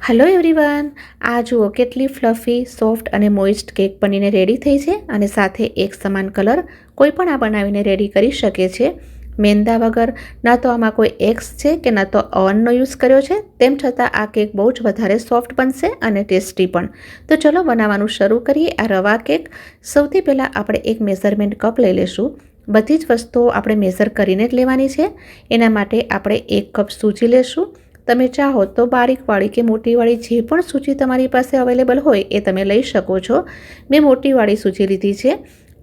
Hello everyone. आ जुओ केटली फ्लफी सॉफ्ट और मोइस्ट केक बनीने रेडी थई छे अने साथे एक समान कलर कोईपण आ बनावीने रेडी करी शके छे। मेंदा वगर ना तो आमां कोई एग्स छे के ना तो ओवननो यूज कर्यो छे, तेम छतां आ केक बहु ज वधारे सॉफ्ट बनशे अने टेस्टी पण। तो चलो बनाववानुं शरू करीए। आ रवा केक सौथी पहेला आपणे एक मेजरमेंट कप लई लेशुं। बधी ज वस्तुओ आपणे मेजर करीने ज लेवानी छे। एना माटे आपणे 1 कप सूजी लेशुं। તમે ચાહો તો બારીકવાળી કે મોટીવાળી જે પણ સૂજી તમારી પાસે અવેલેબલ હોય એ તમે લઈ શકો છો। મેં મોટીવાળી સૂજી લીધી છે।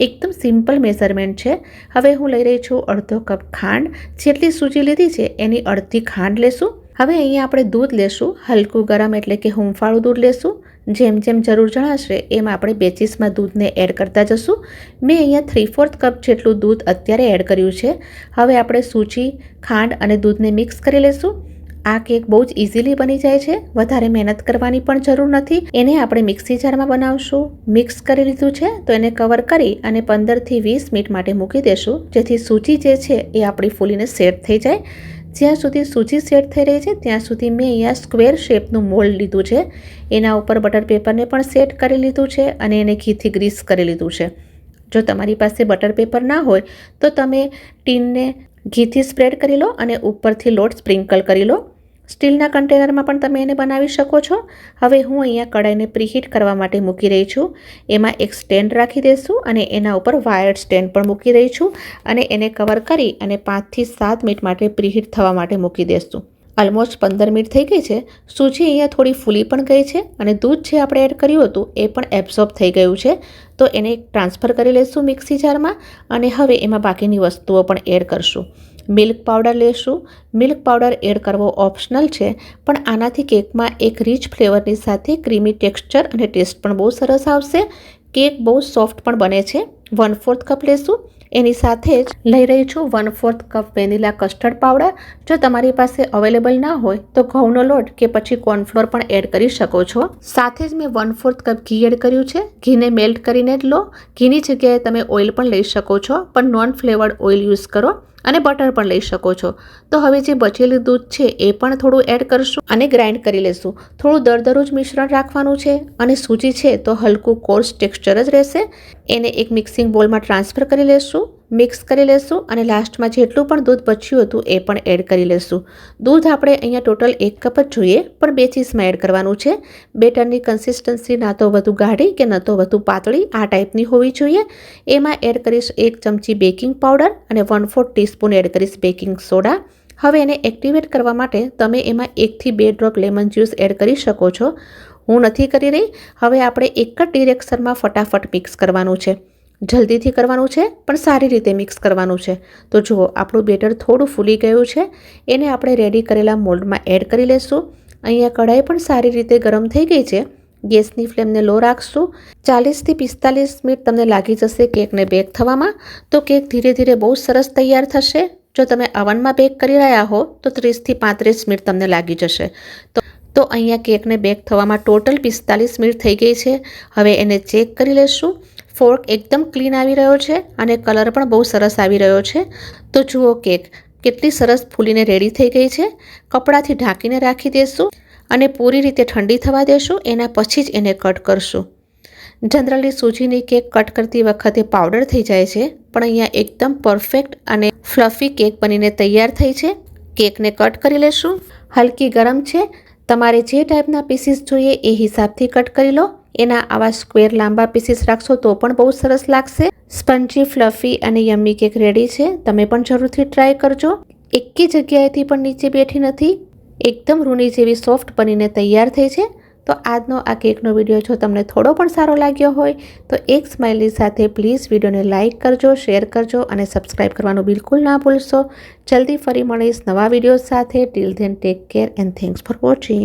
એકદમ સિમ્પલ મેઝરમેન્ટ છે। હવે હું લઈ રહી છું અડધો કપ ખાંડ। જેટલી સૂજી લીધી છે એની અડધી ખાંડ લેશું। હવે અહીંયા આપણે દૂધ લેશું, હલકું ગરમ એટલે કે હુંફાળું દૂધ લેશું। જેમ જેમ જરૂર જણાશે એમ આપણે બેચીસમાં દૂધને એડ કરતા જશું। મેં અહીંયા 3/4 કપ જેટલું દૂધ અત્યારે એડ કર્યું છે। હવે આપણે સૂજી, ખાંડ અને દૂધને મિક્સ કરી લેશું। આ કેક બહુ જ ઇઝીલી બની જાય છે, વધારે મહેનત કરવાની પણ જરૂર નથી। એને આપણે મિક્સી જારમાં બનાવશું। મિક્સ કરી લીધું છે તો એને કવર કરી અને 15 થી 20 મિનિટ માટે મૂકી દેશું, જેથી સૂજી જે છે એ આપણી ફૂલીને સેટ થઈ જાય। જ્યાં સુધી સૂજી સેટ થઈ રહી છે ત્યાં સુધી મેં અહીંયા સ્ક્વેર શેપનું મોલ્ડ લીધું છે। એના ઉપર બટર પેપરને પણ સેટ કરી લીધું છે અને એને ઘીથી ગ્રીસ કરી લીધું છે। જો તમારી પાસે બટર પેપર ના હોય તો તમે ટીનને ઘીથી સ્પ્રેડ કરી લો અને ઉપરથી લોટ સ્પ્રિંકલ કરી લો। સ્ટીલના કન્ટેનરમાં પણ તમે એને બનાવી શકો છો। હવે હું અહીંયા કડાઈને પ્રીહીટ કરવા માટે મૂકી રહી છું। એમાં એક સ્ટેન્ડ રાખી દઈશું અને એના ઉપર વાયર્ડ સ્ટેન્ડ પણ મૂકી રહી છું અને એને કવર કરી અને 5 થી 7 મિનિટ માટે પ્રીહીટ થવા માટે મૂકી દઈશું। ઓલમોસ્ટ 15 મિનિટ થઈ ગઈ છે। સૂજી અહીંયા થોડી ફૂલી પણ ગઈ છે અને દૂધ જે આપણે એડ કર્યું હતું એ પણ એબ્સોર્બ થઈ ગયું છે। તો એને ટ્રાન્સફર કરી લઈશું મિક્સી જારમાં અને હવે એમાં બાકીની વસ્તુઓ પણ એડ કરશું। મિલ્ક પાવડર લેશું। મિલ્ક પાવડર એડ કરવો ઓપ્શનલ છે, પણ આનાથી કેકમાં એક રીચ ફ્લેવરની સાથે ક્રીમી ટેક્સચર અને ટેસ્ટ પણ બહુ સરસ આવશે। કેક બહુ સોફ્ટ પણ બને છે। 1/4 કપ લેશું। એની સાથે જ લઈ રહી છું 1/4 કપ વેનીલા કસ્ટર્ડ પાવડર। જો તમારી પાસે અવેલેબલ ના હોય તો ઘઉંનો લોટ કે પછી કોર્નફ્લોર પણ એડ કરી શકો છો। સાથે જ મેં 1/4 કપ ઘી એડ કર્યું છે। ઘીને મેલ્ટ કરીને જ લો। ઘીની જગ્યાએ તમે ઓઇલ પણ લઈ શકો છો, પણ નોન ફ્લેવર્ડ ઓઇલ યુઝ કરો અને બટર પણ લઈ શકો છો। તો હવે જે બચેલું દૂધ છે એ પણ થોડું એડ કરશું અને ગ્રાઇન્ડ કરી લેશું। થોડું દરદરું જ મિશ્રણ રાખવાનું છે અને સૂજી છે તો હલકું કોર્સ ટેક્સચર જ રહેશે। એને એક મિક્સિંગ બોલમાં ટ્રાન્સફર કરી લેશું, મિક્સ કરી લેશું અને લાસ્ટમાં જેટલું પણ દૂધ બચ્યું હતું એ પણ એડ કરી લેશું। દૂધ આપણે અહીંયા ટોટલ 1 કપ જ જોઈએ, પણ બેચીસમાં એડ કરવાનું છે। બેટરની કન્સિસ્ટન્સી ના તો વધુ ગાઢી કે ન તો વધુ પાતળી, આ ટાઈપની હોવી જોઈએ। એમાં એડ કરીશ 1 ચમચી બેકિંગ પાવડર અને 1/4 ટીસ્પૂન એડ કરીશ બેકિંગ સોડા। હવે એને એક્ટિવેટ કરવા માટે તમે એમાં 1 થી 2 ડ્રોપ લેમન જ્યુસ એડ કરી શકો છો। હું નથી કરી રહી। હવે આપણે એક જ ડિરેક્શનમાં ફટાફટ મિક્સ કરવાનું છે। જલ્દીથી કરવાનું છે પણ સારી રીતે મિક્સ કરવાનું છે। તો જુઓ આપણું બેટર થોડું ફૂલી ગયું છે। એને આપણે રેડી કરેલા મોલ્ડમાં એડ કરી લેશું। અહીંયા કઢાઈ પણ સારી રીતે ગરમ થઈ ગઈ છે। ગેસની ફ્લેમને લો રાખશું। 40 થી 45 મિનિટ તમને લાગી જશે કેકને બેક થવામાં। તો કેક ધીરે ધીરે બહુ સરસ તૈયાર થશે। જો તમે અવનમાં બેક કરી રહ્યા હો તો 30 થી 35 મિનિટ તમને લાગી જશે। તો અહીંયા કેકને બેક થવામાં ટોટલ 45 મિનિટ થઈ ગઈ છે। હવે એને ચેક કરી લેશું। ફોર્ક એકદમ ક્લીન આવી રહ્યો છે અને કલર પણ બહુ સરસ આવી રહ્યો છે। તો જુઓ કેક કેટલી સરસ ફૂલીને રેડી થઈ ગઈ છે। કપડાથી ઢાંકીને રાખી દેશું અને પૂરી રીતે ઠંડી થવા દેશું। એના પછી જ એને કટ કરશું। જનરલી સૂજીની કેક કટ કરતી વખતે પાવડર થઈ જાય છે, પણ અહીંયા એકદમ પરફેક્ટ અને ફ્લફી કેક બનીને તૈયાર થઈ છે। કેકને કટ કરી લેશું। હલકી ગરમ છે, તમારે જે ટાઈપના પીસીસ જોઈએ એ હિસાબથી કટ કરી લો। એના આવા સ્ક્વેર લાંબા પીસીસ રાખશો તો પણ બહુ સરસ લાગશે। સ્પંજી, ફ્લફી અને યમ્મી કેક રેડી છે। તમે પણ જરૂરથી ટ્રાય કરજો। એકી જગ્યાએથી પણ નીચે બેઠી નથી, એકદમ રૂની જેવી સોફ્ટ બનીને તૈયાર થઈ છે। તો આજનો આ કેકનો વિડીયો જો તમને થોડો પણ સારો લાગ્યો હોય તો એક સ્માઇલની સાથે પ્લીઝ વિડીયોને લાઇક કરજો, શેર કરજો અને સબસ્ક્રાઈબ કરવાનું બિલકુલ ના ભૂલશો। જલ્દી ફરી મળીશ નવા વિડીયો સાથે। Till then take care and thanks for watching.